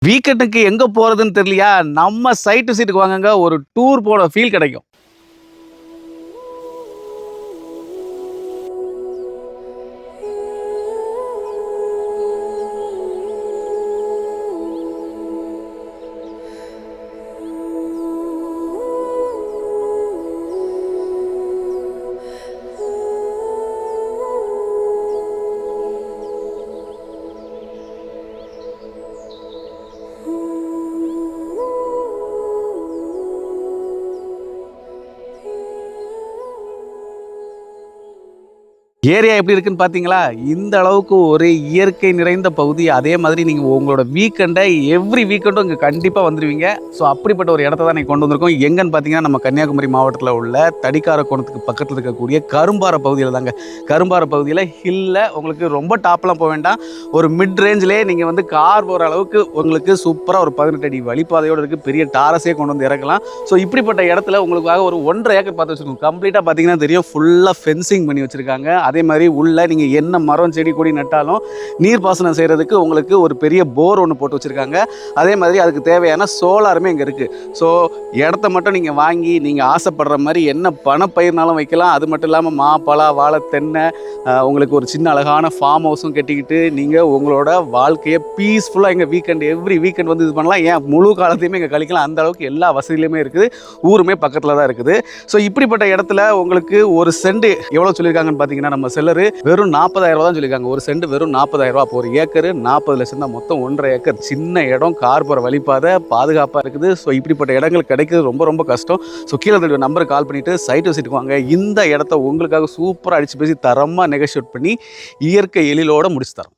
வீக்கெண்டுக்கு எங்க போறதுன்னு தெரியலையா? நம்ம சைட் டு சைட்டுக்கு வாங்கங்க. ஒரு டூர் போன ஃபீல் கிடைக்கும். ஏரியா எப்படி இருக்குன்னு பார்த்தீங்களா? இந்த அளவுக்கு ஒரு இயற்கை நிறைந்த பகுதி. அதே மாதிரி நீங்க உங்களோட வீக்கெண்ட எவ்ரி வீக்கெண்டும் இங்க கண்டிப்பா வந்துருவீங்க. ஸோ அப்படிப்பட்ட ஒரு இடத்த தான் இன்னைக்கு கொண்டு வந்திருக்கோம். எங்கன்னு பார்த்தீங்கன்னா, நம்ம கன்னியாகுமரி மாவட்டத்தில உள்ள தடிக்காரக்கோணத்துக்கு பக்கத்தில இருக்கக்கூடிய கரும்பாறை பகுதியில தாங்க. கரும்பாறை பகுதியில ஹில்ல உங்களுக்கு ரொம்ப டாப்லாம் போ வேண்டாம். ஒரு மிட் ரேஞ்சிலேயே நீங்க வந்து கார் போற அளவுக்கு உங்களுக்கு சூப்பரா ஒரு 18 அடி வழிப்பாதையோட இருக்கு. பெரிய டாரஸே கொண்டு வந்து இறக்கலாம். ஸோ இப்படிப்பட்ட இடத்துல உங்களுக்காக ஒரு 1 1/2 ஏக்கர் பார்த்து வச்சிருக்கோம். கம்ப்ளீட்டா பார்த்தீங்கன்னா தெரியும். ஃபுல்லா ஃபென்சிங் பண்ணி வச்சிருக்காங்க. அதே மாதிரி உள்ள நீங்க என்ன மரம் செடி கொடி நட்டாலும் நீர்ப்பாசனம் செய்யறதுக்கு உங்களுக்கு ஒரு பெரிய போர் ஒன்று போட்டு வச்சிருக்காங்க. அதே மாதிரி அதுக்கு தேவையான சோலாருமே இங்கே இருக்கு. ஸோ இடத்த மட்டும் நீங்க வாங்கி நீங்க ஆசைப்படுற மாதிரி என்ன பணப்பயிர்னாலும் வைக்கலாம். அது மட்டும் இல்லாமல் மா பலா வாழை தென்னை உங்களுக்கு ஒரு சின்ன அழகான ஃபார்ம் ஹவுஸும் கட்டிக்கிட்டு நீங்க உங்களோட வாழ்க்கையை பீஸ்ஃபுல்லாக எங்கள் வீக்கெண்ட் எவ்ரி வீக்கெண்ட் வந்து இது பண்ணலாம். ஏன் முழு காலத்தையுமே இங்கே கழிக்கலாம். அந்த அளவுக்கு எல்லா வசதியிலுமே இருக்குது. ஊருமே பக்கத்தில் தான் இருக்குது. ஸோ இப்படிப்பட்ட இடத்துல உங்களுக்கு ஒரு சென்ட் எவ்வளோ சொல்லியிருக்காங்கன்னு பார்த்தீங்கன்னா, நம்ம செல்லரு வெறும் 40,000 ரூபா தான் சொல்லியிருக்காங்க. ஒரு சென்ட் வெறும் 40,000 ரூபா. ஒரு ஏக்கரு 40 லட்சம் தான். மொத்தம் 1 1/2 ஏக்கர். சின்ன இடம், கார் போகிற வழிபாதை, பாதுகாப்பாக இருக்குது. ஸோ இப்படிப்பட்ட இடங்கள் கிடைக்கிறது ரொம்ப ரொம்ப கஷ்டம். ஸோ கீழே நம்பருக்கு கால் பண்ணிவிட்டு சைட் விசிட்டுக்கு வாங்க. இந்த இடத்த உங்களுக்காக சூப்பராக அடித்து பேசி தரமாக நெகோஷியேட் பண்ணி இயற்கை எழிலோடு முடிச்சு தரோம்.